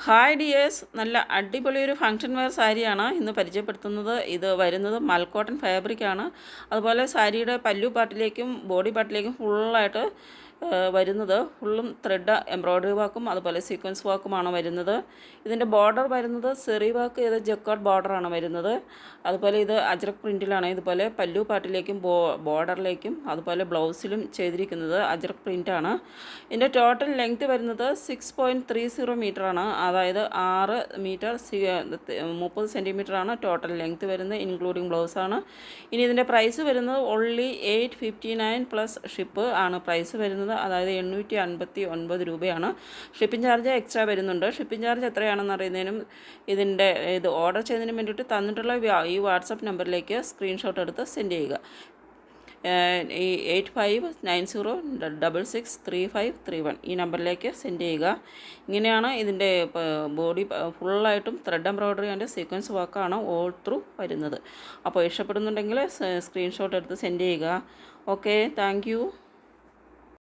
Hi dears, നല്ല അടിപൊളി ഒരു ഫങ്ഷൻ വെയർ സാരിയാണ് ഇന്ന് പരിചയപ്പെടുത്തുന്നത്. ഇത് വരുന്നത് മൽക്കോട്ടൺ ഫാബ്രിക്കാണ്. അതുപോലെ സാരിയുടെ പല്ലു പാട്ടിലേക്കും ബോഡി പാട്ടിലേക്കും ഫുള്ളായിട്ട് വരുന്നത് ഫുള്ളും ത്രെഡ് എംബ്രോയ്ഡറി വർക്കും അതുപോലെ സീക്വൻസ് വർക്കുമാണ് വരുന്നത്. ഇതിൻ്റെ ബോർഡർ വരുന്നത് സെറി വർക്ക് ചെയ്ത ജക്കാർഡ് ബോർഡറാണ് വരുന്നത്. അതുപോലെ ഇത് അജ്രക് പ്രിൻറ്റിലാണ്. ഇതുപോലെ പല്ലു പാട്ടിലേക്കും ബോർഡറിലേക്കും അതുപോലെ ബ്ലൗസിലും ചെയ്തിരിക്കുന്നത് അജ്രക് പ്രിൻ്റാണ്. ഇതിൻ്റെ ടോട്ടൽ ലെങ്ത് വരുന്നത് 6.30 മീറ്ററാണ്. അതായത് 6 മീറ്റർ 30 സെൻറ്റിമീറ്ററാണ് ടോട്ടൽ ലെങ്ത് വരുന്നത്, ഇൻക്ലൂഡിങ് ബ്ലൗസാണ്. ഇനി ഇതിൻ്റെ പ്രൈസ് വരുന്നത് ഓൺലി 859 പ്ലസ് ഷിപ്പ് ആണ് പ്രൈസ് വരുന്നത്. അതായത് 859 രൂപയാണ്. ഷിപ്പിംഗ് ചാർജ് എക്സ്ട്രാ വരുന്നുണ്ട്. ഷിപ്പിംഗ് ചാർജ് എത്രയാണെന്ന് അറിയുന്നതിനും ഇത് ഓർഡർ ചെയ്യുന്നതിനും വേണ്ടിയിട്ട് തന്നിട്ടുള്ള ഈ വാട്സപ്പ് നമ്പറിലേക്ക് സ്ക്രീൻഷോട്ട് എടുത്ത് സെൻഡ് ചെയ്യുക. 8590663531 ഈ നമ്പറിലേക്ക് സെൻഡ് ചെയ്യുക. ഇങ്ങനെയാണ് ഇതിൻ്റെ ബോഡി ഫുള്ളായിട്ടും ത്രെഡ് എംബ്രോയ്ഡറി ആൻഡ് സീക്വൻസ് വർക്കാണ് ഓൾ ത്രൂ വരുന്നത്. അപ്പോൾ ഇഷ്ടപ്പെടുന്നുണ്ടെങ്കിൽ സ്ക്രീൻഷോട്ട് എടുത്ത് സെൻഡ് ചെയ്യുക. Okay, thank U.